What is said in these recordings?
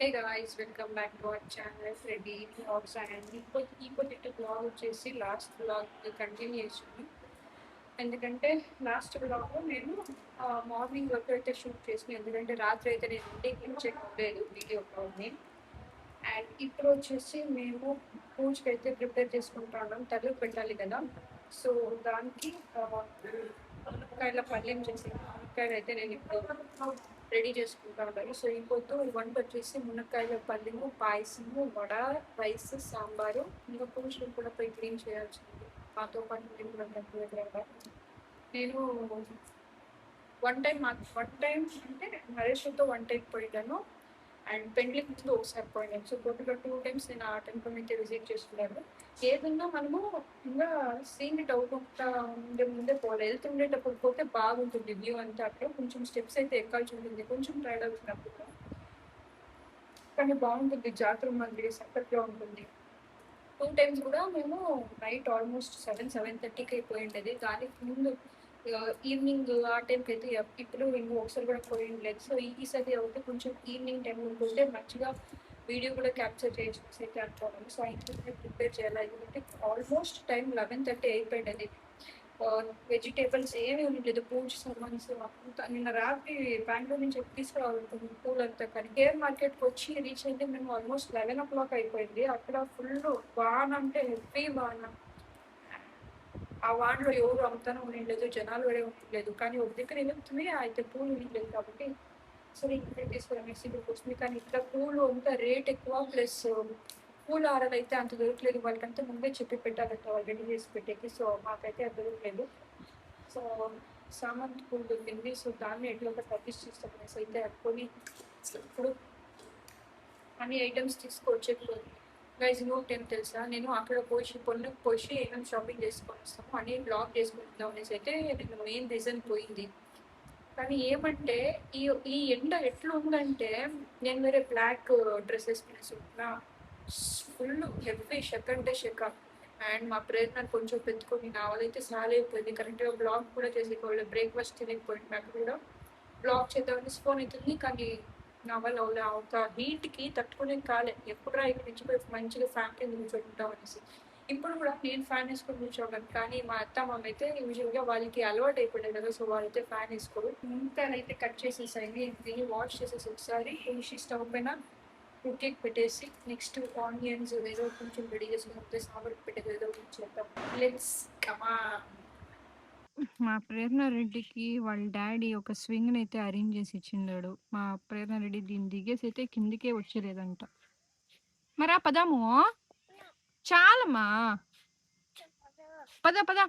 Hey guys, welcome back to our channel Freddy Vlogs and ఈ blog వచ్చేసి last blog continuation. ఎందుకంటే last బ్లాగ్లో నేను మార్నింగ్ వర్క్ అయితే షూట్ చేసిన, ఎందుకంటే రాత్రి అయితే నేను ఇంటికి చేయలేదు వీడియో బ్లాగ్ని. అండ్ ఇప్పుడు వచ్చేసి మేము పూజకి అయితే ప్రిపేర్ చేసుకుంటున్నాం, తల్లి పెట్టాలి కదా. సో దానికి మునక్కాయల పల్లెం చేసి మునక్కాయలు అయితే నేను ఇప్పుడు రెడీ చేసుకుంటా ఉంటాను. సో ఇంకొద్దు వంట వచ్చేసి మునక్కాయల పల్లెము, పాయసము, వడ, రైస్, సాంబారు, ఇంకా పులుసులు కూడా పోయి క్లీన్ చేయాల్సింది. మాతో పాటు నేను కూడా దగ్గర నేను వన్ టైం అంటే నరేష్తో వన్ టైం పోయినాను అండ్ పెండ్లికి ముందు ఒకసారి పోయినాను. సో టోటల్గా 2 times నేను ఆ టెంపుల్ అయితే విజిట్ చేస్తున్నాను. ఏదన్నా మనము ఇంకా సీన్ ఇట్ అవుట్ ముందే పోవాలి, వెళ్తుండేటప్పుడు పోతే బాగుంటుంది వ్యూ అంతా. అక్కడ కొంచెం స్టెప్స్ అయితే ఎక్కాల్సి ఉంటుంది, కొంచెం టైర్డ్ అవుతున్నప్పుడు, కానీ బాగుంటుంది. జాతర మందిరి సక్కగా ఉంటుంది. 2 times కూడా మేము నైట్ ఆల్మోస్ట్ 7-7:30కి అయిపోయింది. దానికి ముందు ఈవినింగ్ ఆ టైంకి అయితే ఇప్పుడు మేము ఒకసారి కూడా పోయిండలేదు. సో ఈసారి అయితే కొంచెం ఈవినింగ్ టైం ఉంటుంటే మంచిగా వీడియో కూడా క్యాప్చర్ చేయొచ్చు అయితే అనుకోవాలి. సో అయితే ప్రిపేర్ చేయాలి, ఎందుకంటే ఆల్మోస్ట్ టైం 11:30 అయిపోయింది. వెజిటేబుల్స్ ఏమీ ఉండలేదు, పూజ సామాన్స్ అంతా. నిన్న రాత్రి బెంగళూరు నుంచి తీసుకురావాలనుకుంది పూలంతా, కానీ కేర్ మార్కెట్కి వచ్చి రీచ్ అయితే మేము ఆల్మోస్ట్ 11 o'clock అయిపోయింది. అక్కడ ఫుల్ వాన అంటే హెవీ వాన. ఆ వానలో ఎవరు అమ్ముతానో ఉండలేదు, జనాలు కూడా ఉండలేదు. కానీ ఒక దగ్గర వెళ్తుంది అయితే పూలు ఉండలేదు కాబట్టి సరే ఇక్కడ తీసుకురామేసి ఇక్కడికి వస్తుంది. కానీ ఇక్కడ పూలు అంతా రేట్ ఎక్కువ, ప్లస్ పూల హారాలు అయితే అంత దొరకలేదు. వాళ్ళకంతా ముందే చెప్పి పెట్టాలంట, వాళ్ళు రెడీ చేసి పెట్టేకి. సో మాకైతే అది దొరకలేదు. సో సామంతి పూలు దొరికింది. సో దాన్ని ఎట్లా ఒక పర్చేస్ చేస్తాం అనేసి అయితే అనుకొని ఇప్పుడు అన్ని ఐటమ్స్ తీసుకొచ్చేప్పుడు గైజ్ నోట్ ఏం తెలుసా, నేను అక్కడ పోసి పొన్నుకు పోసి ఏమేమి షాపింగ్ చేసుకొని వస్తాము అని బ్లాగ్ చేసుకుంటున్నాం అనేసి అయితే నేను మెయిన్ రీజన్ పోయింది. కానీ ఏమంటే ఈ ఈ ఎండ ఎట్లా ఉందంటే, నేను వేరే బ్లాక్ డ్రెస్ వేసుకుని వేసుకుంటున్నా, ఫుల్ హెవీ షెక్ అంటే షెక్. అండ్ మా ప్రేరణ కొంచెం పెట్టుకొని నా వాళ్ళైతే సాల్ అయిపోయింది. కరెక్ట్గా బ్లాగ్ కూడా చేసేకోవాలి, బ్రేక్ఫాస్ట్ తినకపోయింది. నాకు కూడా బ్లాగ్ చేద్దామని ఫోన్ అవుతుంది, కానీ నా వల్ల ఒక హీట్కి తట్టుకునే కాలే. ఎప్పుడురా ఇక్కడ నుంచి పోయి మంచిగా ఫ్యాన్ కింద కూర్చోకుంటాం అనేసి. ఇప్పుడు కూడా నేను ఫ్యాన్ వేసుకొని కూర్చోగలను, కానీ మా అత్త మామ అయితే యూజువల్గా వాళ్ళకి అలవాటు అయిపోయాయి కదా. సో వాళ్ళైతే ఫ్యాన్ వేసుకోరు. అయితే కట్ చేసేసాయి, దీన్ని వాష్ చేసేసి ఒకసారి స్టవ్ పైన కుక్కీకి పెట్టేసి నెక్స్ట్ ఆనియన్స్ ఏదో కొంచెం రెడీ చేసుకుంటే సాంబార్ పెట్టేది ఏదో చేద్దాం. లెట్స్ కమా. మా ప్రేరణ రెడ్డికి వాళ్ళ డాడీ ఒక స్వింగ్ అయితే అరేంజ్ చేసి ఇచ్చిండాడు. మా ప్రేరణ రెడ్డి దీన్ని దిగేసి అయితే కిందికే వచ్చేలేదంట. మరా పదాము చాలమ్మా, పద పద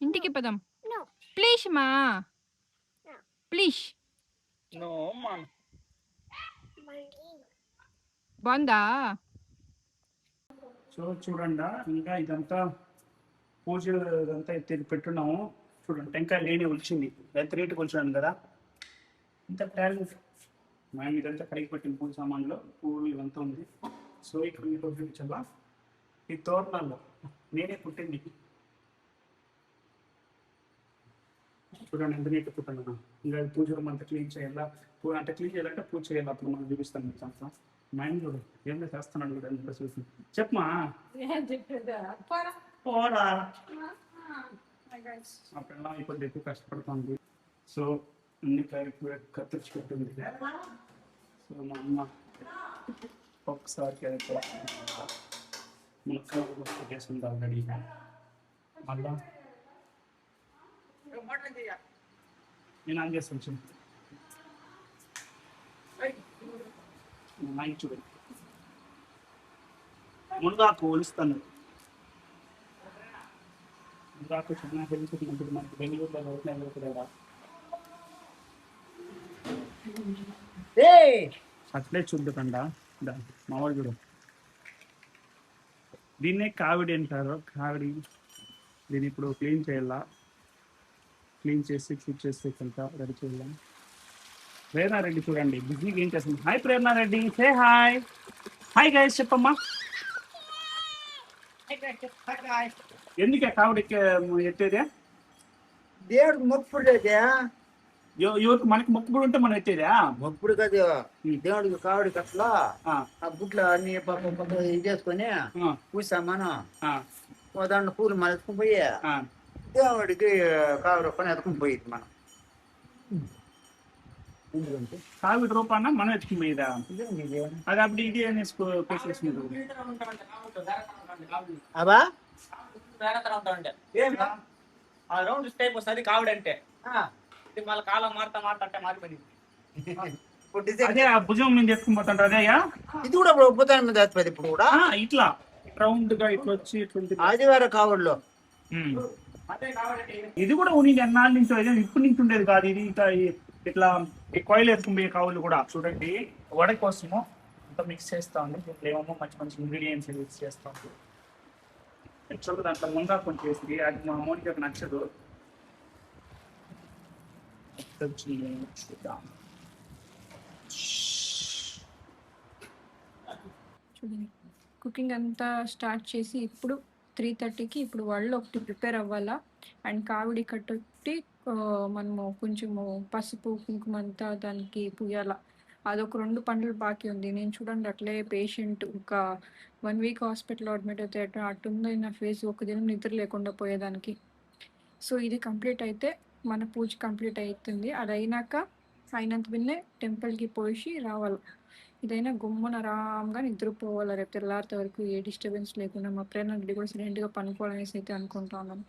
ఇంటికి పదం. ప్లీజ్ మా ప్లీజ్. బాగుందా? సో చూడండి, ఇంకా ఇదంతా పూజ ఇదంతా ఎత్తి పెట్టున్నాము. చూడండి, టెంకాయ లేని వచ్చింది, ఎంత రేటుకి వచ్చాను కదా. ఇంత టాలెంట్ మేము ఇదంతా కడిగి పెట్టిన పూజ సామాన్లో పువ్వులు ఇదంతా ఉంది. సో ఇక్కడ మీకు చూపించాలా, ఈ తోరణాల్లో నేనే పుట్టింది. చూడండి ఎంత నీట్ పుట్టినా. ఇంకా పూజ రూమ్ అంతా క్లీన్ చేయాలా, అంటే క్లీన్ చేయాలంటే పూజ చేయాలి. అప్పుడు మనం చూపిస్తాం మీకు అంతా. మైండ్ చూడు ఏం చేస్తున్నాడు కూడా ఎంత చూసి చెప్పమా. పోరా అప్పుడెல்லாம் ఇప్పుడు ఎక్కువ కష్టపడుతుంది. సో అన్ని కత్తిరించి పెట్టింది. సో మా అమ్మ ఒకసారి మునక్కాయ చేసింది ఆల్రెడీ. మళ్ళా నేను ఆన్ చేస్తాను మైక్ చూడండి. మునగాకు ఒలుస్తాను. మునగాకు చిన్న హెల్త్ ఉంటుంది మనకి, బెంగళూరులో అవుతున్నాయి అట్లే చూద్దుకండా మావాడు చూడు. దీన్నే కావిడి అంటారు, కావిడి. దీన్ని ఇప్పుడు క్లీన్ చేయాలా, క్లీన్ చేసి క్లీన్ చేసి కొంత రెడీ చేయాలి. ప్రేరణారెడ్డి చూడండి బిజీగా ఏం చేస్తుంది. Hi Prerana Reddy, say hi. Hi guys చెప్పమ్మా. ఎందుకే కావిడి ఎత్తేదే? దేవుడికి మొక్కుడేదే. ఎవరికి మనకి మొక్కుబడి ఉంటే మనం ఎత్తేదా? మొక్కుడు కదా దేవుడికి కావడి కట్టలో ఆ గుడ్లు అన్ని ఇది చేసుకొని పూసాం మనం. దాంట్లో పూలు మలుచుకుని పోయి దేవుడికి కావడి పని ఎత్తుకుని పోయింది మనం. కావిడి రూపాన మనం ఎత్తుకుని పోయేదా? అది అప్పుడు ఇది అనేసి అబ్బా ఆ రౌండ్ స్టైప్ వస్తుంది కావిడంటే. ఇది మళ్ళీ కాలం మారుతా మారిపోయింది. అదే ఆ భుజం మీద ఎత్తుకుని పోతుంటారు. అదేయా ఇది కూడా భుజం మీద వేస్తుంది ఇప్పుడు కూడా. ఇట్లా రౌండ్ గా ఇట్లా వచ్చి ఇట్లా ఆదివారం కావడిలో ఇది కూడా ఉన్నది ఎన్నాళ్ళ నుంచి, ఇప్పుడు నుంచి ఉండేది కాదు. ఇది ఇట్లా కోయిల్ ఎత్తుకునే కావులు కూడా చూడండి. వడ కోసము అంతా మిక్స్ చేస్తా ఉంది. దీంట్లో ఏమో మంచి మంచి ఇంగ్రీడియంట్స్ మిక్స్ చేస్తా ఉంది. యాక్చువల్గా దాంట్లో ముంగా కొంచెం చేసింది, అది మా అమౌంట్కి నచ్చదు. చూద్దాం. చూడండి కుకింగ్ అంతా స్టార్ట్ చేసి ఇప్పుడు 3:30కి ఇప్పుడు వాళ్ళు ఒకటి ప్రిపేర్ అవ్వాలా. అండ్ కావిడి కట్టి మనము కొంచెము పసుపు కుంకుమ అంతా దానికి పుయ్యాల. అదొక 2 పనులు బాకీ ఉంది. నేను చూడండి అట్లే పేషెంట్ ఒక 1 వీక్ హాస్పిటల్లో అడ్మిట్ అయితే అట్టుంది నా ఫేస్. ఒక దినం నిద్ర లేకుండా పోయేదానికి. సో ఇది కంప్లీట్ అయితే మన పూజ కంప్లీట్ అవుతుంది. అది అయినాక అయినంత బిన్నే టెంపుల్కి పోసి రావాలి. ఇదైనా గుమ్మన ఆరాంగా నిద్రపోవాలి రేపు తెల్లారితే వరకు, ఏ డిస్టర్బెన్స్ లేకుండా. మా ప్రేరణ రెడ్డి కూడా సైలెంట్గా పనుకోవాలనేసి అయితే అనుకుంటున్నాను.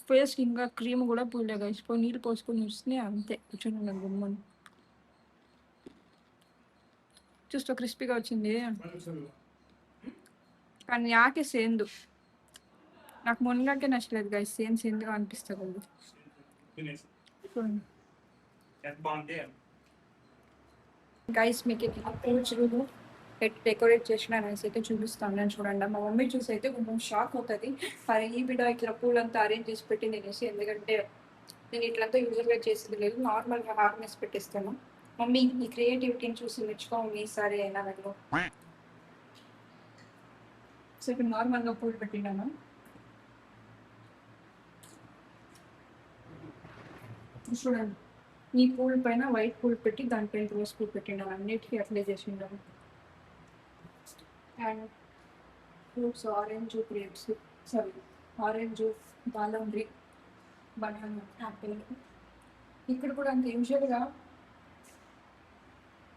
ఫేస్కి ఇంకా క్రీమ్ కూడా పూయలేగా, ఇసిపోయి నీళ్ళు పోసుకొని వస్తే అంతే కూర్చొని గుమ్మని. చూస్తూ క్రిస్పీగా వచ్చింది కానీ యాకే సేందు నాకు మునగాకే నచ్చలేదు గైస్. సేందుగా అనిపిస్తుంది. గైస్ మీకు పూజలు డెకరేట్ చేసిన అనేసి అయితే చూపిస్తాను నేను. చూడండి మా మమ్మీ చూసి అయితే కొంచెం షాక్ అవుతుంది. మరి ఈ బిడ్డ ఇట్లా పూలంతా అరేంజ్ చేసి పెట్టి నేనేసి, ఎందుకంటే నేను ఇట్లంతా యూజువల్గా చేసేది లేదు, నార్మల్గా హార్నెస్ పెట్టిస్తాను. మమ్మీ ఈ క్రియేటివిటీని చూసి మెచ్చుకోండి ఈసారి అయినా నేను. సో ఇప్పుడు నార్మల్గా పూలు పెట్టినాను. చూడండి ఈ పూల పైన వైట్ పూలు పెట్టి దానిపైన రోజ్ పూలు పెట్టినాను. అన్నిటికీ అప్లై చేసి ఉన్నాను. And fruits orange grapes, sorry orange, దాలంబ్రి, బనానా, యాపిల్. ఇక్కడ కూడా అంత యూజువల్గా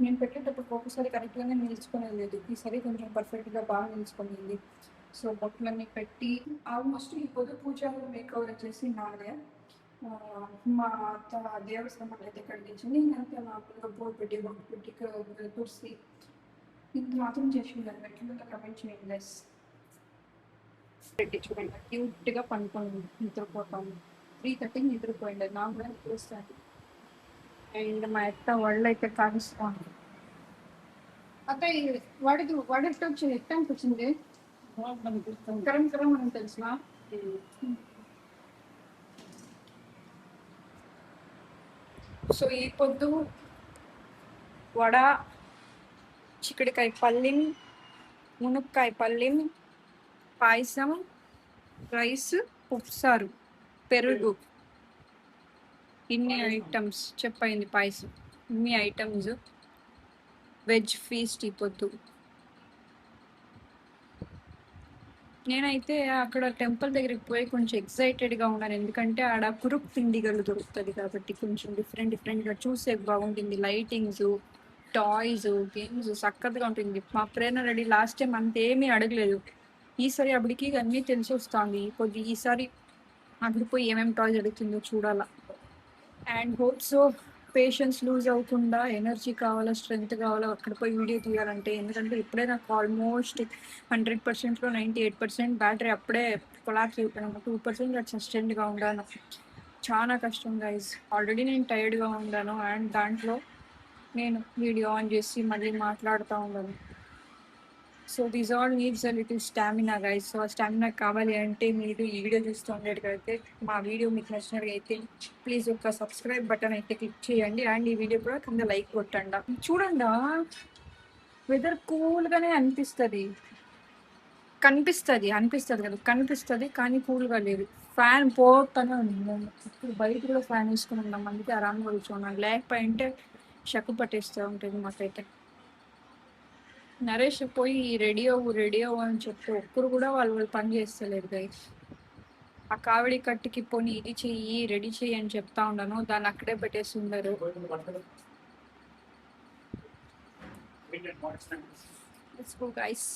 నేను పెట్టేటప్పుడు ఒక్కొక్కసారి కరెక్ట్గానే నిలుచుకునేది లేదు. ఈసారి కొంచెం పర్ఫెక్ట్గా బాగా నిలుచుకునేది. సో బొట్లన్నీ పెట్టి ఆల్మోస్ట్ ఈ పొద్దు పూజలు మేకవర్ వచ్చేసి నాదే. మా అత్త దేవస్థానం అయితే కట్టించింది. ఇంకంతా నార్మల్గా బోర్డు పెట్టి బొట్టు పెట్టి తులసి ఇంత మాత్రం చేసి ఉన్నాను. ఎట్లా కమెంట్ చేయండి గైస్. పెట్టి చూడండి క్యూట్గా పండుకొని నిద్రపోతాము. 3:30కి నిద్రపోయింది. నాకు కూడా నిద్ర వస్తుంది. అండ్ మా అత్త వాళ్ళు అయితే కాలుస్తాను. అత్త వాడి ఎట్లా వచ్చింది? ఎట్టానికి వచ్చింది? కరెంట్ మనం తెలుసునా? సో ఈ పొద్దు వడ, చిక్కుడుకాయ పల్లిం, మునక్కాయ పల్లిం, పాయసం, రైస్, ఉప్సారు, పెరుగు, ఇన్ని ఐటమ్స్ చెప్పయింది. పాయసం ఇన్ని ఐటమ్స్. వెజ్ ఫీస్ట్ ఈ పొద్దు. నేనైతే అక్కడ టెంపుల్ దగ్గరికి పోయి కొంచెం ఎక్సైటెడ్గా ఉన్నాను, ఎందుకంటే ఆడ కురుక్ పిండిగలు దొరుకుతుంది కాబట్టి కొంచెం డిఫరెంట్గా చూసే బాగుంటుంది. లైటింగ్స్, టాయ్స్, గేమ్స్ చక్కగా ఉంటుంది. మా ప్రేరణ రెడీ లాస్ట్ టైం అంతేమీ అడగలేదు. ఈసారి అప్పటికి అన్నీ తెలిసి వస్తుంది. ఈసారి అక్కడ పోయి ఏమేమి టాయ్స్ అడుగుతుందో చూడాలా. అండ్ హోప్స్ పేషెన్స్ లూజ్ అవ్వకుండా, ఎనర్జీ కావాలా, స్ట్రెంగ్త్ కావాలా అక్కడ పోయి వీడియో తీయాలంటే. ఎందుకంటే ఇప్పుడే నాకు ఆల్మోస్ట్ 100%లో 98% బ్యాటరీ అప్పుడే కొలాప్స్ అయిపోయాను. 2% అది సస్టైన్డ్గా ఉండాను. చాలా కష్టం గైజ్. ఆల్రెడీ నేను టైర్డ్గా ఉన్నాను. అండ్ దాంట్లో నేను వీడియో ఆన్ చేసి మళ్ళీ మాట్లాడుతూ ఉన్నాను. So these all needs a little stamina guys. So ఆ స్టామినా కావాలి అంటే మీరు ఈ వీడియో చూస్తూ ఉండేటైతే, మా వీడియో మీకు నచ్చినట్లయితే ప్లీజ్ ఒక సబ్స్క్రైబ్ బటన్ అయితే క్లిక్ చేయండి. అండ్ ఈ వీడియో కూడా కింద లైక్ కొట్టండి. చూడండి వెదర్ కూల్గానే అనిపిస్తుంది. అనిపిస్తుంది కదా, కనిపిస్తుంది కానీ కూల్గా లేదు. ఫ్యాన్ పోతానే ఉంది. ఇప్పుడు బయట కూడా ఫ్యాన్ వేసుకుని ఉన్నాం, అందుకే ఆరాంగా కూర్చున్నాం. లేకపోయింటే షక్కు పట్టేస్తూ ఉంటుంది మాకైతే. నరేష్ పోయి రెడీ అవ్వు అని చెప్తే ఒక్కరు కూడా వాళ్ళు పని చేస్తలేరు గైస్. ఆ కావిడి కట్టుకి పోని ఇది చెయ్యి రెడీ చెయ్యి అని చెప్తా ఉండను, దాన్ని అక్కడే పెట్టేస్తున్నారు. గైస్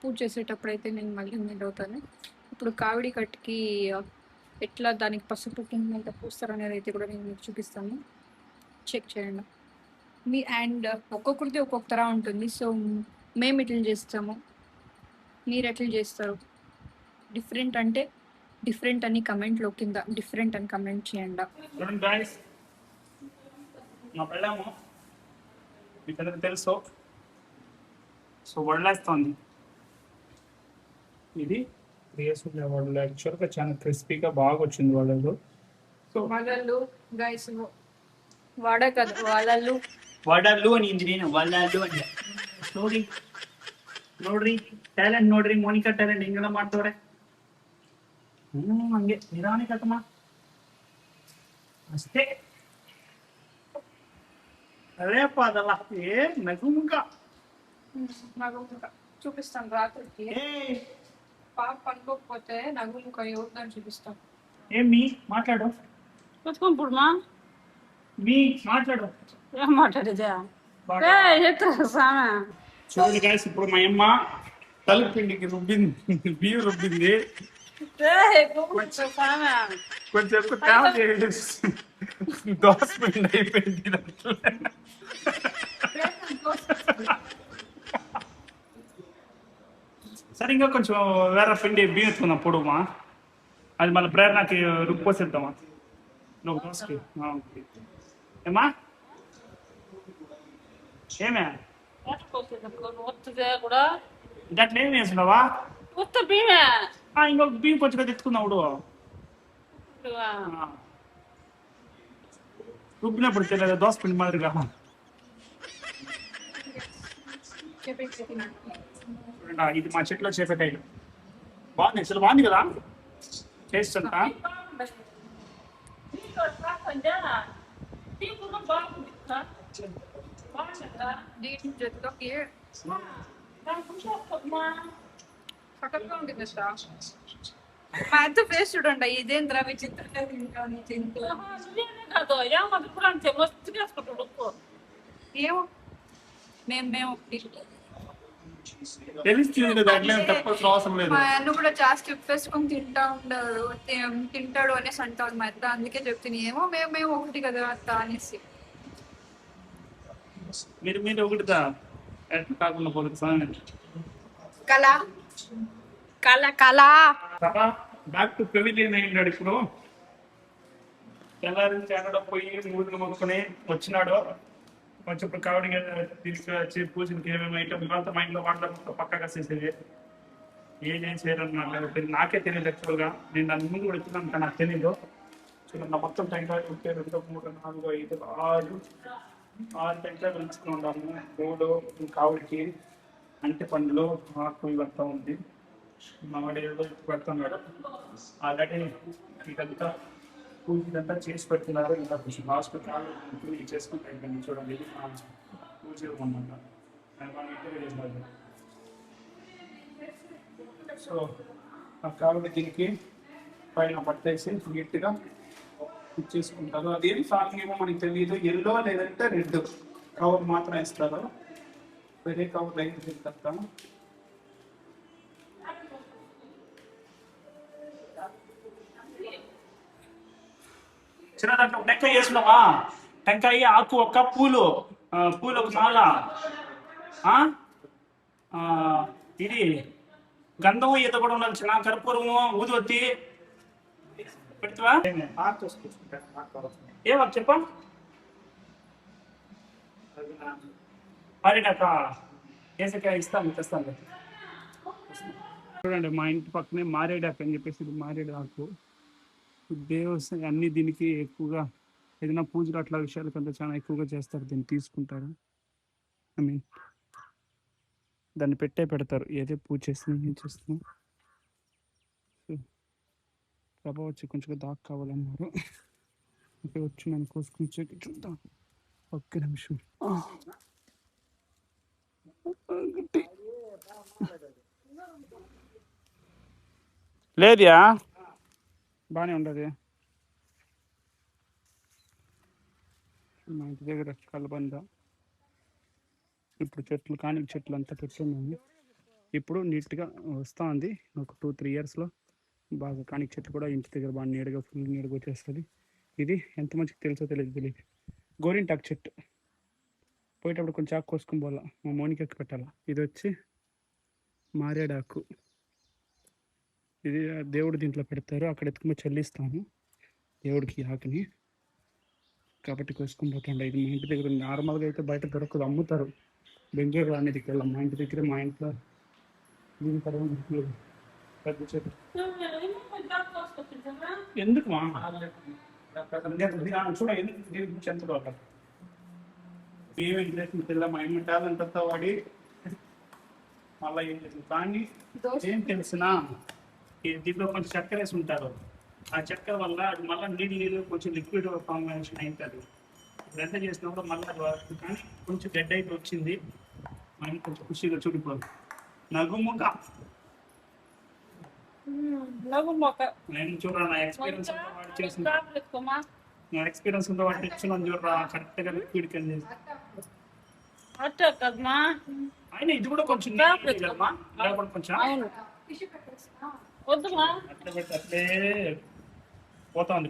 పూజ చేసేటప్పుడు అయితే నేను మళ్ళీ మీట్ అవుతాను. ఇప్పుడు కావిడి కట్టుకి ఎట్లా దానికి పసుపు కింద పూస్తారు అనేది అయితే కూడా నేను మీకు చూపిస్తాను, చెక్ చేయండి. అండ్ ఒక్కొక్కరిది ఒక్కొక్క తర ఉంటుంది. సో మేము ఎట్లా చేస్తాము, మీరు ఎట్లా చేస్తారు, డిఫరెంట్ అంటే డిఫరెంట్ అని కమెంట్లో కింద డిఫరెంట్ అని కమెంట్ చేయండి. మా పెళ్ళాము మీకు తెలుసు. సో వడలేస్తుంది. ఇది వేసుకునే వాళ్ళు యాక్చువల్గా చాలా క్రిస్పీగా బాగా వచ్చింది వాళ్ళు. సో వడలు గైస్, వడ కదా వడలు అని నేను వడలు అని ನೋಡ್ರಿ ಟ್ಯಾಲೆಂಟ್ ನೋಡ್ರಿ, ಮೋನಿಕಾ ಟ್ಯಾಲೆಂಟ್ ಹಿಂಗೆಲ್ಲ ಮಾಡ್ತವ್ರೆ. ಹಂಗೆ ನಿಧಾನಕ್ಕೆ ಕಟ್ಟಮ್ಮ ಅಷ್ಟೇ. అదేప ಅದಲ್ಲ నగుముక చూపిస్తాను రాత్రికి. పాప పనుకోకపోతే నగుముక ఎవరిదని చూపిస్తాం. ఏమి మాట్లాడు, కూర్చుకోమా మీ మాట్లాడు. ఏం మాట్లాడేదా చూడండి గాయస్, ఇప్పుడు మా అమ్మ తలుపిండికి రుబ్బింది, బియ్యం రుబ్బింది. కొంచెం ఎక్కువ తేమ చేసి దోశ పిండి అయిపోయింది. సరే ఇంకా కొంచెం వేరే పిండి బియ్యం ఎత్తుకుందాం పొడుమా, అది మళ్ళీ ప్రేరణకి రుబ్బు పోసేద్దామా నువ్వు దోశకి. ఏమా ఏమే దాంట్లో ఏమి వేసినావా? ఇంకొక బియ్యం కొంచెం తెచ్చుకున్నావు. రుబ్బినప్పుడు తెలియదు దోశ పిండి మాదిరిగా. ఇది మా చెట్లో చేపకాయలు బాగుంది, అసలు బాగుంది కదా టేస్ట్ అంతా. సకత్గా ఉంటుంది సార్. మా అత్త ఫేస్ చూడండి, ఇదేంద్రా విచిత్రంగా తింటాను. ఏమో మేము తెలుస్తుంది దాంట్లో తప్పదు అవసరం లేదు. మా అన్న కూడా జాస్తి ఉప్పేసుకొని తింటాడు అనేసి అంటారు మా అత్త, అందుకే చెప్తుంది ఏమో మేము ఒకటి కదా అత్త అనేసి. మీరు ఒకటిదా కాకుండా పోతుంది. కళ బ్యాక్ టు పెవిలియన్ అయ్యాడు. ఇప్పుడు తెల్లారించి అనడం పోయి మూడులు మొక్కుని వచ్చినాడు. కొంచెం ఇప్పుడు కావడి తీసుకొచ్చి పూజకి ఏమేమి ఐటమ్ ఇవంతా మా ఇంట్లో వాటర్ మొత్తం పక్కగా చేసేది. ఏం చేయాలన్నమాట నాకే తెలియదు యాక్చువల్గా. నేను దాని ముందు కూడా వచ్చినాను, నాకు తెలీదు. చూడండి నా మొత్తం టెంకాయలు 1 2 3 4 5 6 టెంకాయలు పెంచుకుని ఉన్నాము. 3 కావుడికి అంటి పండ్లు ఆకు ఇవంతా ఉంది. మామిడి ఏదో పెడుతున్నాడు. ఆల్రెడీ ఇదంతా పూజ ఇదంతా చేసి పెడుతున్నారు. ఇంకా హాస్పిటల్ చేసుకుంటాను. చూడండి పూజ ఉందన్నమాట. సో ఆ కావుడి దీనికి పైన పట్టేసి నీట్గా ఇచ్చేసుకుంటారు. అది ఏం సాంగ్ ఏమో మనకి తెలియదు. ఎల్లో లేదంటే రెడ్ కవర్ మాత్రం ఇస్తారు. వేరే కవర్ అయితే తింటాను. చిన్న దాంట్లో టెంకాయ వేసుకున్నావా? టెంకాయ ఆకు ఒక పూలు ఒక మాల, ఇది గంధము ఈత కూడా ఉండాలి. చిన్న కర్పూరము ఊదువత్తి పెడతావా? ఏమో చెప్ప మారేడాక ఏసకాయ ఇస్తాను, తెస్తాను. చూడండి మా ఇంటి పక్కనే మారేడాకు అని చెప్పేసి, ఇది మారేడాకు. దేవస్థానం అన్ని దీనికి ఎక్కువగా ఏదైనా పూజలు అట్లా విషయాలకంతా చాలా ఎక్కువగా చేస్తారు, దీన్ని తీసుకుంటారు. ఐ మీన్ దాన్ని పెడతారు. ఏదో పూజ చేస్తున్నాం, ఏం చేస్తున్నాం. ప్రభా వచ్చి కొంచెం దాకా కావాలన్నారు. ఓకే, వచ్చి నన్ను కోసుకుని చూద్దాం. ఒక్క నిమిషం. లేదయా, బాగానే ఉండదు. మా ఇంటి దగ్గర కలబంద, ఇప్పుడు చెట్లు అంతా పెట్టున్నాము. ఇప్పుడు నీట్గా వస్తూ ఉంది. ఒక 2-3 ఇయర్స్లో బాగా కానిక చెట్లు కూడా ఇంటి దగ్గర బాగా నీడగా ఫుల్ నీడగా వచ్చేస్తుంది. ఇది ఎంత మంచిగా తెలుసో తెలియదు. గోరింటాకు చెట్టు పోయేటప్పుడు కొంచెం ఆకు కోసుకొని పోవాలా, మా మోనికకి పెట్టాలా. ఇది వచ్చి మారేడాకు, ఇది దేవుడు దీంట్లో పెడతారు. అక్కడ ఎత్తుకుని చెల్లిస్తాము దేవుడికి ఆకుని, కాబట్టి కోసుకొని పోతుండే. ఇది మా ఇంటి దగ్గర నార్మల్గా అయితే బయట దొరకదు, అమ్ముతారు. బెంగళూరు అనేది వెళ్ళాం. మా ఇంటి దగ్గర, మా ఇంట్లో దీని తర్వాత పెద్ద చెట్టు. ఎందుకు మా చూడ ఎందుకు దీని గురించి ఎంత బాగా ఏమి ఇంట్రెస్ట్ పిల్ల మా ఇంటి టాలెంట్ వాడి మళ్ళీ ఏం చేస్తుంది. కానీ ఏం తెలిసినా దీంట్లో కొంచెం చక్కెర వేసి ఉంటారు. ఆ చక్కెర వల్ల అది మళ్ళీ నీళ్ళు కొంచెం లిక్విడ్ ఫార్మేషన్ అవుతుంది. ఇప్పుడు ఎంత చేసినప్పుడు మళ్ళీ అది వస్తుంది. కానీ కొంచెం డెడ్ అయితే వచ్చింది. మనం కొంచెం ఖుషిగా చూడిపోదు. నగుముఖ నేను చూడరా, నా ఎక్స్పీరియన్స్ వాడు చేసిన, నా ఎక్స్పీరియన్స్ ఉందో వాటి ఇచ్చిన చూడరా, కరెక్ట్గా లిక్విడ్ కింద అయినా ఇది కూడా కొంచెం కొంచెం అట్లా పెట్టి అట్లే పోతా ఉంది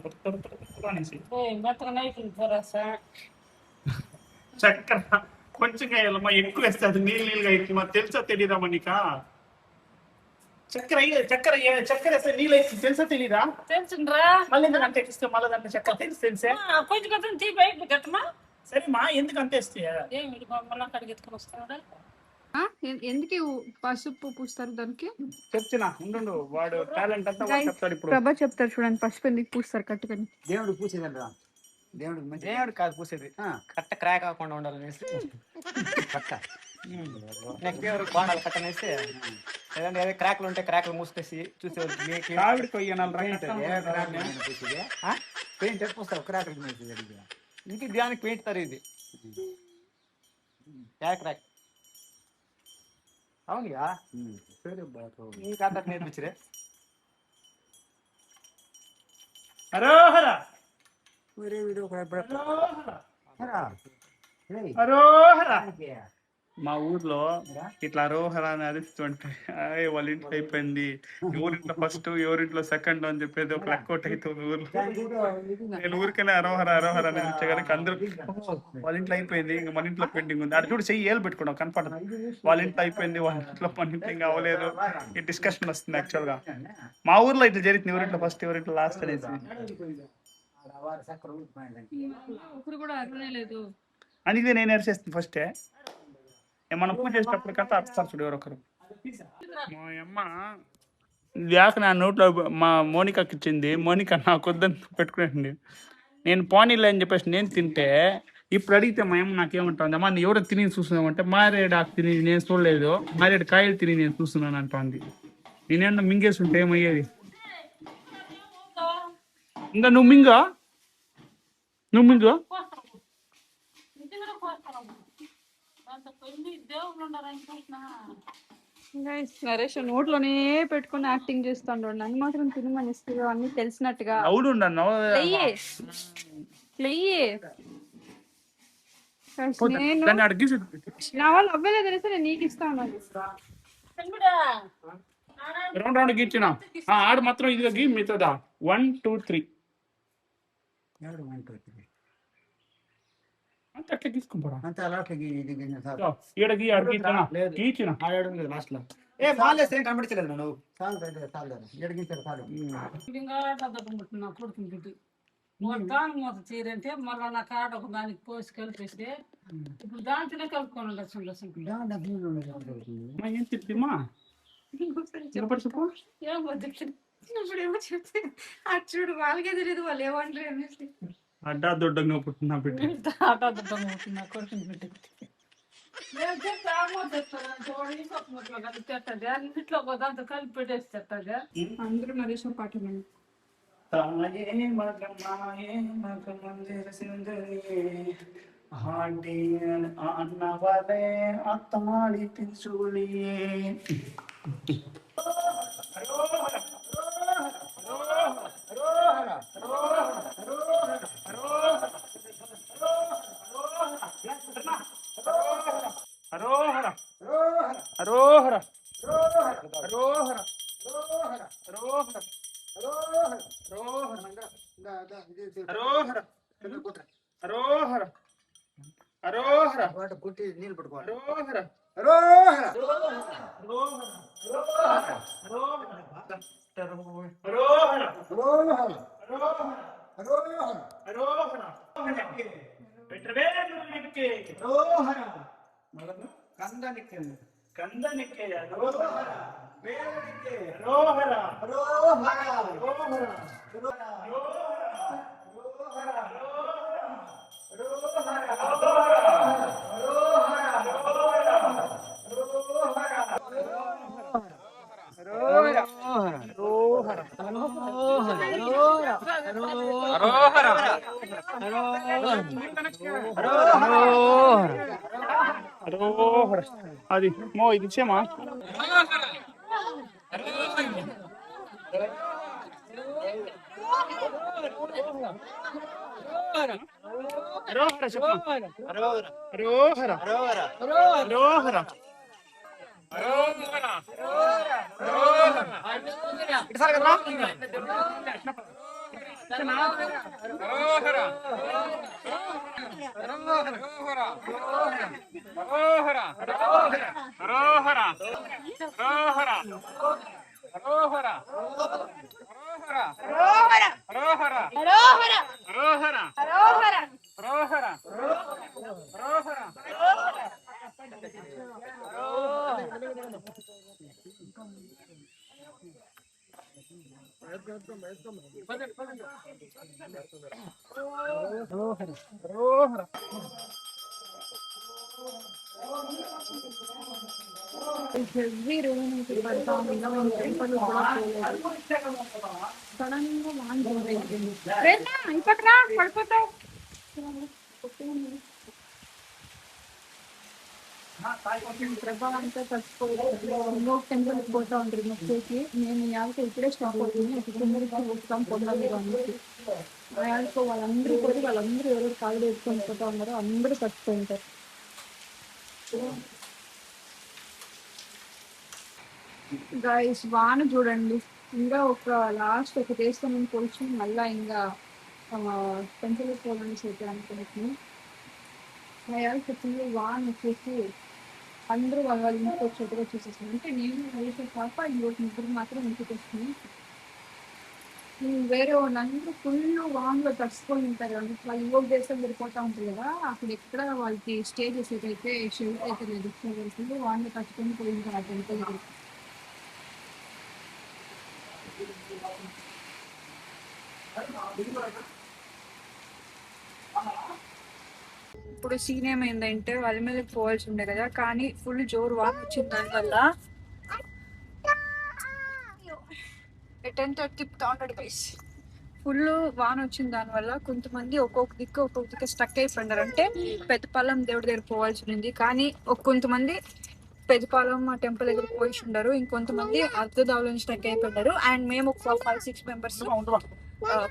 అనేసి. చక్కెర కొంచెం వేయాలమ్మా, ఎక్కువ వేస్తే అది నీళ్ళగా అయితే మాకు తెలుసా తెలియదామా నీకా? చక్కెర వేస్తే నీళ్ళు అయితే తెలుసా తెలీదా? తెలుసురా మళ్ళీ ఎందుకు అంతే ఇస్తే మళ్ళీ దాంట్లో చక్కెర తెలిసే. కొంచెం తీపి అయిపోతమ్మా. సరేమా, ఎందుకు అంతే ఇస్తే ఏమి మళ్ళీ అక్కడికి ఎత్తుకొని వస్తాడా? ఎందుకు పసుపు పూస్తారు దానికి? చెప్తున్నా ఉండు, వాడు టాలెంట్ అంతా వాడు చెప్తాడు. ఇప్పుడు ప్రభా చెప్తారు చూడండి, పసుపు ఎందుకు పూస్తారు కట్టుకొని. దేవుడు పూసేదంట. దేవుడు కాదు పూసేది, కట్ట క్రాక్ కాకుండా ఉండాలనేసి కట్ట. నెక్స్ట్ ఇయర్ బాగుండాలి కట్ట అనేసి. లేదంటే అదే క్రాక్లు ఉంటే క్రాక్లు మూసుకేసి చూసేవాళ్ళకి కావిడి కొయ్యనాలి పెయింట్ పూస్తావు క్రాక్. ఇంక దానికి పెయింట్తారు. ఇది క్రాక్ అవునుగా, ఇంకా అంత నేర్పించరే. హరోహర మా ఊర్లో ఇట్లా అరోహర అని అరుస్తుంటే వాళ్ళ ఇంట్లో అయిపోయింది, ఎవరింట్లో ఫస్ట్ ఎవరింట్లో సెకండ్ అని చెప్పేది ఒక లెక్కౌట్ అవుతుంది ఊర్లో. నేను ఊరికనే అరోహర అని వచ్చేగానికి అందరూ వాళ్ళ ఇంట్లో అయిపోయింది, ఇంకా మన ఇంట్లో పెండింగ్ ఉంది. అటు చూడు చెయ్యి ఏళ్ళు పెట్టుకున్నాం కనపడదు. వాళ్ళ ఇంట్లో అయిపోయింది, వాళ్ళ ఇంట్లో మన ఇంట్లో ఇంకా అవ్వలేదు. ఈ డిస్కషన్ వస్తుంది. యాక్చువల్గా మా ఊర్లో ఇట్లా జరుగుతుంది, ఎవరింట్లో ఫస్ట్ ఎవరింట్లో లాస్ట్ అనేసి. అందుకే నేను అరిచేస్తాను ఫస్టే. మనం పూజ చేసేటప్పటికంతా అరుస్తారు చూడు ఎవరొకరు. మా అమ్మ లేక నా నోట్లో మా మోనికాకి ఇచ్చింది. మోనికా నాకు వద్దని పెట్టుకునేది. నేను పోనీలే అని చెప్పేసి నేను తింటే, ఇప్పుడు అడిగితే మా అమ్మ నాకేమంటుంది, అమ్మా నువ్వు ఎవరో తిని చూస్తున్నామంటే మారేడు ఆకు తిని నేను చూడలేదు, మారేడు కాయలు తిని నేను చూస్తున్నాను అంటుంది. నేనేమన్నా మింగేసి ఉంటే ఏమయ్యేది? ఇంకా నువ్వు మింగో నరేష్ నోట్లోనే పెట్టుకుని యాక్టింగ్ చేస్తాడు. నన్ను మాత్రం తినమని ఇస్తారు అన్ని తెలిసినట్టుగా. నేను నా వాళ్ళు అవ్వలేదు అనేసి నేను నీకు ఇస్తాను. రౌండ్ గీచిన ఆడు మాత్రం ఇదిగా గీ మిగతా 1 2 3 అంత అట్లా తీసుకుంటారా? అంత అలా గీచిన లాస్ట్ లో ఏ మాలేస్తే ఏం కనబడలేదు నువ్వు. కొడుకుని పెట్టి దాని మూత చీరంటే మళ్ళీ నా కాడ ఒక దానికి పోసి కలిపేస్తే ఇప్పుడు దాంట్లోనే కలుపుకొని ఏం తిప్పమా ఇప్పుడేమో చెప్తే అటు చూడు వాళ్ళకే తెలియదు వాళ్ళు ఏమంటారు అనేసి. అడ్డా దొడ్డంగా పుట్టిన బిడ్డ ఆటా పుట్టిన కొడుకుని పెట్టి నేను చెప్తే అమ్మ చెప్తాను ఇంకొక ముట్లో కలిపి తెస్తుంది అన్నింటిలో దాంతో కలిపి పెట్టేసి తెస్తుంది. అందరూ నరేష్ పాటలు తాయే మగమాయే మగమందిర సింధునియే హాండి అన్నవలే అత్తమాడి పిచ్చులియే హరోహర హరోహర హరోహర హరోహర హరోహర హరోహర వాటి పుట్టి నీళ్ళు పట్టుకోవాలి. హరోహర హరోహర హరోహర హరోహర హరోహర హరోహర వెట్రవేలునికే హరోహర కందనికే కందనికే హరోహర వేలునికే హరోహర హరోహర హరోహర హరోహర అది మో ఇది ఇచ్చేమా హరోహర చెప్పు హరోహర హరోహర హరోహర హరోహర హరోహర ఇటుసారి కదా హరోహర హరోహర హరోహర హరోహర హరోహర హరోహర హరోహర హరోహర హరోహర హెవీ రెయిన్ అయితే పడతా ఉంది. మేము టెంపుల్ కూడా పోలేదు. సడన్ గా వాన్ అయిపోయింది. రేనా ఇప్పట్రా పడిపోతావు. ప్రభా అంతా తట్టుకోలేదు. ఇంకొక టెంపుల్ పోతా ఉంటుంది మొక్కేసి. నేను యాళ్ళకి ఇప్పుడే స్టాప్ అవుతుంది. కిందకి వస్తాం పొందాలి అనేసి ఆ యాళ్ళకో వాళ్ళందరూ పోయి వాళ్ళందరూ ఎవరు కాళ్ళు వేసుకొని పోతా ఉన్నారో అందరూ తట్టుకుంటారు. గైస్ వాన చూడండి. ఇంకా ఒక లాస్ట్ ఒక వేసుకొని పోల్చి మళ్ళా ఇంకా పెన్సిల్ పోవాలని చెప్పి అనుకుంటున్నాను. ఫుల్ వాన వచ్చేసి అందరూ వాళ్ళ వాళ్ళ ఇంటికి వచ్చేట్టుగా చూసేసాను. అంటే నేను వేసే పాప ఇంకోటి ముగ్గురు మాత్రం ఇంటికి వస్తుంది. వేరే వాళ్ళందరూ ఫుల్ వాన్లో తడుచుకొని ఉంటారు. వాళ్ళు ఇంకొక దేశం వెళ్ళిపోతా ఉంటారు కదా, అక్కడ ఎక్కడ వాళ్ళకి స్టే చేసేదైతే షెల్టర్ అయితే లేదు. ఫుల్ వాన్లో తడుచుకొని పోయి ఉంటారు ఆ టెంపుల్ దగ్గరికి. ఇప్పుడు సీన్ ఏమైందంటే వాళ్ళ మీద పోవాల్సి ఉండే కదా, కానీ ఫుల్ జోరు వాన వచ్చింది. దానివల్ల టెంట్ తిప్పుతా ఉంటాడు గైస్. ఫుల్ వాన వచ్చింది. దానివల్ల కొంతమంది ఒక్కొక్క దిక్కు స్టక్ అయిపోయినారు. అంటే పెద్దపాలెం దేవుడి దగ్గర పోవాల్సి ఉంది, కానీ కొంతమంది పెద్దపాలెం టెంపుల్ దగ్గర పోయి ఉండరు. ఇంకొంతమంది అర్ధదావులో స్టక్ అయిపోయినారు. అండ్ మేము ఒక 5-6 మెంబర్స్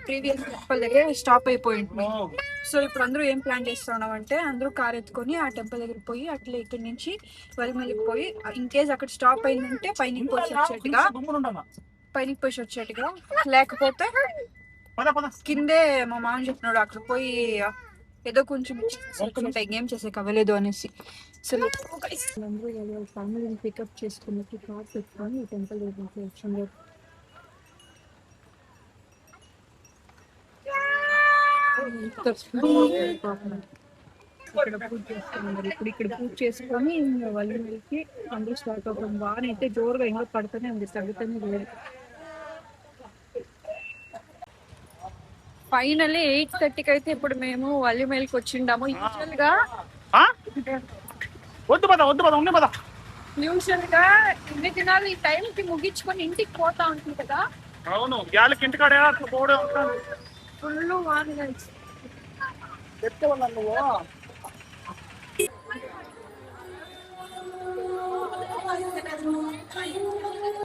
ప్రీవియస్ టెంపుల్ దగ్గర స్టాప్ అయిపోయింది. సో ఇప్పుడు అందరూ ఏం ప్లాన్ చేస్తున్నాం అంటే అందరూ కార్ ఎత్తుకొని ఆ టెంపుల్ దగ్గర పోయి అట్లా ఇక్కడి నుంచి వలిమల్లికి పోయి ఇన్ కేస్ అక్కడ స్టాప్ అయిందంటే పైనకి పోసి వచ్చేట్టుగా లేకపోతే కిందే మా మామ చెప్పినాడు అక్కడ పోయి ఏదో కొంచెం ఏం చేసే కవ్వలేదు అనేసి. సో అందరూ వాళ్ళ ఫ్యామిలీని పికప్ చేసుకున్నట్టు కార్ పెట్టుకొని ఈ టెంపుల్ దగ్గరికి వచ్చింది. ఇక్కడ పూజ చేస్తున్నారు. ఇప్పుడు ఇక్కడ పూజ చేసుకొని వలిమల్లికి అందరూ స్టార్ట్ అవుతాం. వాన అయితే జోరుగా ఇంకా పడుతూనే ఉంది, తగ్గుతూనే లేదు. ఫైనల్లీ 8:30కి అయితే ఇప్పుడు మేము వలిమల్లికి వచ్చిండాము. యూజువల్ గా వద్దు పద ఉండి పద. యూజువల్ గా ఇన్ని దినాలు ఈ టైంకి ముగించుకొని ఇంటికి పోతా ఉంటుంది కదా. అవును, వాళ్ళకి ఇంటికాడే అట్లా పోవడం ఉంటాను. ఫుల్ వార్నింగ్స్ చెప్తావా నువ్వు?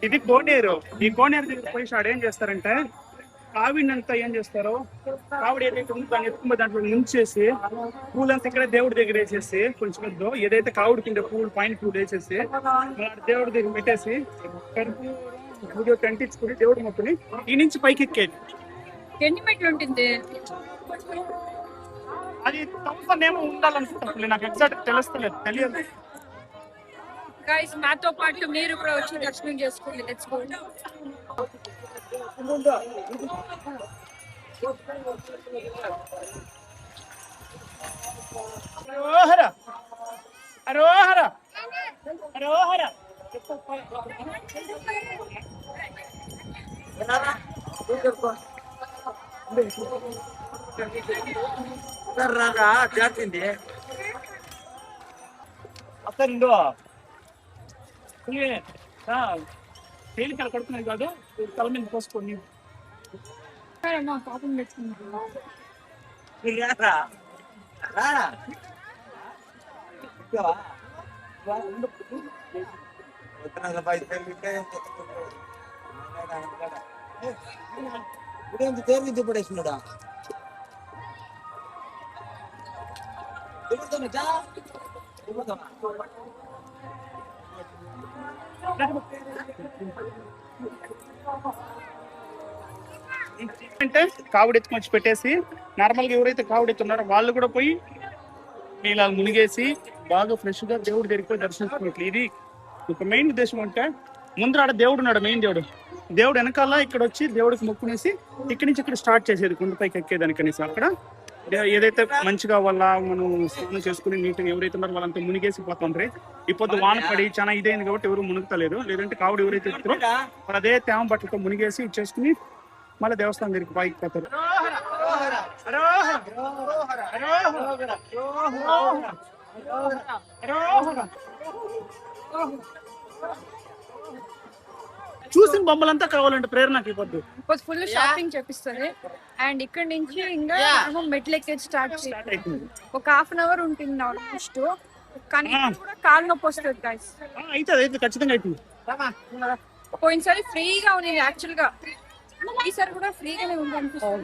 ఇది కోనేరు. ఈ కోనేరు దగ్గర పోయి ఏం చేస్తారంటే కావిడంతా ఏం చేస్తారు, కావిడి ఏదైతే ఉందో దాన్ని ఎత్తుకుని దాంట్లో ముంచేసి పూలంతా ఇక్కడ దేవుడి దగ్గర వేసేసి కొంచెం ఏదైతే కావిడికి ఉండే పూలు పైన పూలు వేసేసి దేవుడి దగ్గర పెట్టేసి కడుపు కంటించుకుని దేవుడి మొక్కని ఈ నుంచి పైకి ఎక్కేది. ఎన్ని మెట్లు ఉంటుంది అది 1000 ఏమో ఉండాలనుకుంటా, నాకు ఎగ్జాక్ట్ తెలియదు. గైస్ నాతో పాటు మీరు కూడా వచ్చి దర్శనం చేసుకోండి. Let's go. అరోహర అరోహర అరోహర. జాతింది అసలు తేలికలు కడుపునేది కాదు, తల మీద పోసుకొని పాపం పెట్టుకున్నాను. తేలింది పడేసినాడా అంటే కావిడి ఎత్తుకొని వచ్చి పెట్టేసి నార్మల్ గా ఎవరైతే కావిడి ఎత్తున్నారో వాళ్ళు కూడా పోయి ఇలా మునిగేసి బాగా ఫ్రెష్ గా దేవుడి దగ్గరికి పోయి దర్శించుకున్నట్లు. ఇది ఒక మెయిన్ ఉద్దేశం. అంటే ముందర ఆడ దేవుడు ఉన్నాడు, మెయిన్ దేవుడు వెనకాల ఇక్కడ వచ్చి దేవుడికి మొక్కునేసి ఇక్కడి నుంచి ఇక్కడ స్టార్ట్ చేసేది గుండెపైకి ఎక్కేదానికనేసి. అక్కడ ఏదైతే మంచిగా వాళ్ళ మనం స్నానం చేసుకుని నీట్గా ఎవరైతే ఉన్నారో వాళ్ళంతా మునిగేసి పోతుంటారు. ఇప్పుడు వాన పడి చాలా ఇదైంది కాబట్టి ఎవరు మునుగుతలేదు. లేదంటే కావుడు ఎవరైతే ఎత్తారో వాళ్ళు అదే తేమ బట్టలతో మునిగేసి ఇచ్చేసుకుని మళ్ళీ దేవస్థానం దగ్గరికి పైకి పోతారు. చూసిన బొమ్మలంతా కావాలంటే ప్రేరణకి ఇవ్వద్దు. Full shopping చేపిస్తుంది. అండ్ ఇక్కడ నుంచి ఇంకా మెట్లు ఎక్కేది స్టార్ట్ అవుతుంది. ఒక 1/2 hour ఉంటుంది ఆల్మోస్ట్. కానీ కూడా కాలు నొప్పి వస్తుంది గైస్. అయితే ఖచ్చితంగా అవుతుంది. పోయినసారి ఫ్రీగా ఉంది యాక్చువల్ గా, ఈసారి కూడా ఫ్రీగానే ఉంది అనిపిస్తుంది.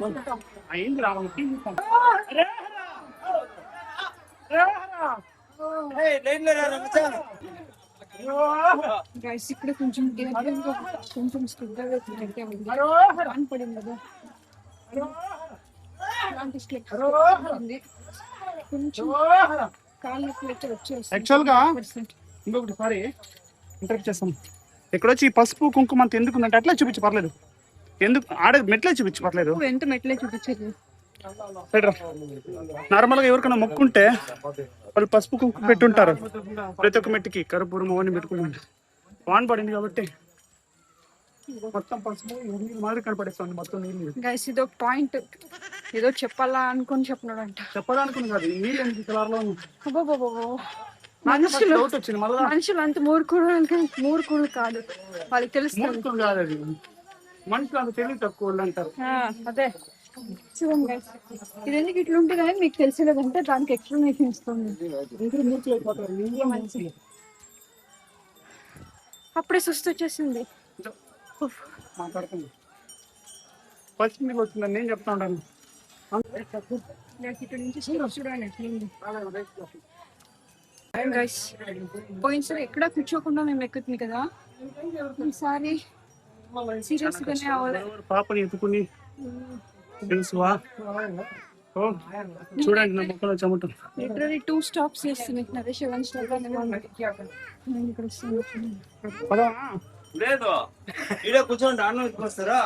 గైస్ ఇక్కడ కొంచెం కొంచెం శ్రద్ధగా పడింది కదా, కొంచెం కాళ్ళు నొప్పి వచ్చేసి యాక్చువల్ గా ఇంకొకటి సారీ ఇంటరప్ట్ చేస్తాం. ఇక్కడ వచ్చి పసుపు కుంకుమ అంత ఎందుకుందంటే అట్లా చూపించి పర్లేదు, ఎందుకు ఆడ మెట్లే చూపించి పర్లేదు. ఎంత మెట్లే చూపించేది. నార్మల్ గా ఎవరికైనా మొక్కుంటే వాళ్ళు పసుపు కుంకుమ పెట్టుంటారు ప్రతి ఒక్క మెట్టుకి, కర్పూరం అవన్నీ పెట్టుకుంటారు. వాన్ పడింది కాబట్టి మొత్తం పసుపు నీళ్ళు మాదిరి కనపడేస్తుంది మొత్తం నీళ్ళు. గైస్ ఇది ఒక పాయింట్, ఏదో చెప్పాలా అనుకుని చెప్పినాడంట. చెప్పాలనుకుని కాదు, నీళ్ళు ఎందుకు కలర్ లో మనుషులు అంత మూర్ఖుడు కాదు, వాళ్ళకి తెలుస్తుంది. కాదు అది మనుషులు అంత తెలివి తక్కువ వాళ్ళు అంటారు. అదే చూడండి గైస్, ఇది ఎందుకు ఇట్లా ఉంటుందని మీకు తెలియలేదంటే దానికి ఎక్స్ప్లెనేషన్ ఇస్తుంది. అప్పుడే సుస్థ వచ్చేసింది. మాట్లాడుతుంది ఫస్ట్ మీకు వచ్చిందని నేను చెప్తా ఉంటాను. ఇక్కడ నుంచి చూడండి ఎట్లుంది గైస్. పోయినసారి ఎక్కడ కూర్చోకుండా మేము ఎక్కుతుంది కదా, ఈసారి సీరియస్ గానే అవ్వాలి. పాపని ఎత్తుకుని తెలుసువా చూడండి నా మొక్కలో చెమటం. లిటరలీ 2 stops చేస్తుంది. నరేష్ 1 stop ఇక్కడ లేదు ఇడే కూర్చోండి, అన్నం వస్తారా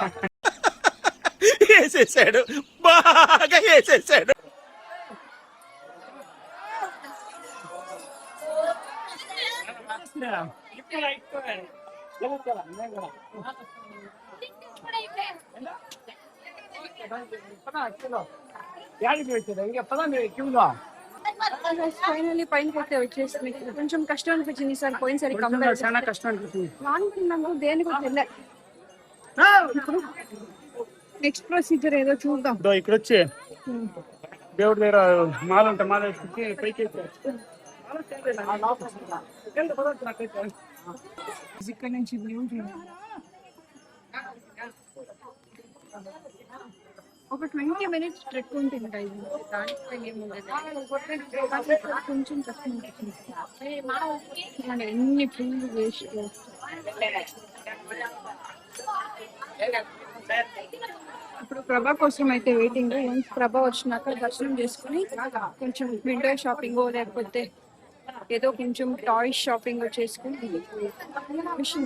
వేసేసాడు, బాగా వేసేసాడు. ఫైనల్లీ పైనకి అయితే వచ్చేసింది. కొంచెం కష్టం అనిపించింది సార్ పోయినసారి కంపేర్ చాలా కష్టం అనిపిస్తుంది. అనుకున్నాము దేనికి తెలియదు. నెక్స్ట్ ప్రొసీజర్ ఏదో చూద్దాం. ఇక్కడ వచ్చి దేవుడి దగ్గర మాల ఉంటే మాల వేసుకుంటే పైకి ఇక్కడ నుంచి వ్యూ ఒక 20 minutes ట్రెక్ ఉంటుంది ఇది. దాంట్లో ఏముండదు, కొంచెం కష్టం అనిపించింది. ఎన్ని పూలు వేస్ట్. ఇప్పుడు ప్రభా కోసం అయితే వెయిటింగ్. ప్రభా వచ్చినాక దర్శనం చేసుకుని కొంచెం విండో షాపింగ్ లేకపోతే ఏదో కొంచెం టాయ్స్ షాపింగ్ చేసుకుని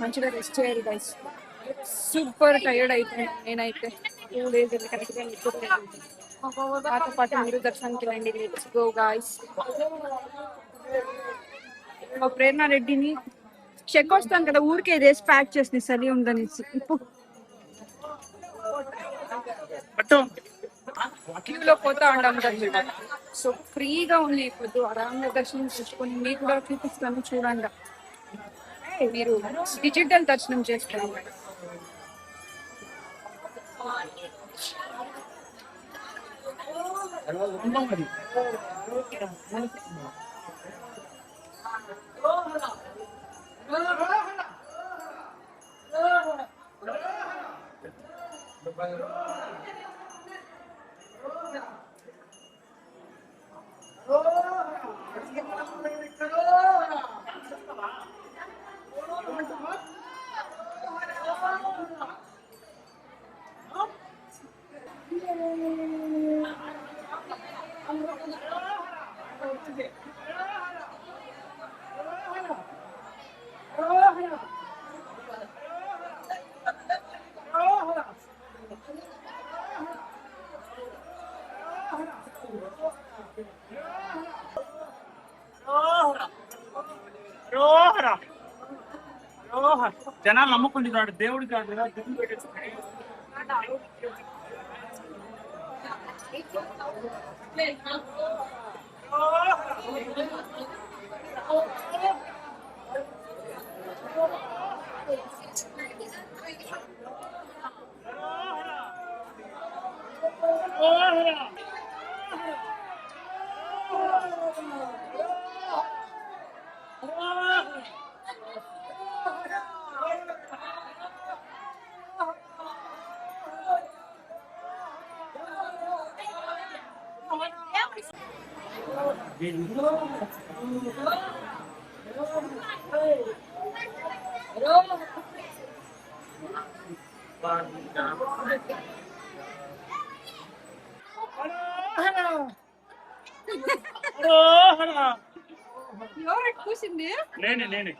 మంచిగా రెస్ట్ చేయాలి గైస్. సూపర్ టైర్డ్ అయిపోయింది నేనైతే. 2 days కరెక్ట్గా నాతో పాటు మీరు దర్శనానికి రండి. Let's go guys. ప్రేరణ రెడ్డిని చెక్ వస్తాను కదా ఊరికే రేస్ ప్యాక్ చేసి సరి ఉందని ఇప్పుడు క్యూలో పోతా ఉండాం దర్శనం. సో ఫ్రీగా ఉంది ఇప్పుడు ఆరాంగా దర్శనం చేసుకొని మీకు కూడా చూపిస్తాను చూడండి. మీరు డిజిటల్ దర్శనం చేసుకోండి. జనాలు నమ్ముకుంటున్నాడు దేవుడి కాదు. ఎవరు కూసింది? నేనే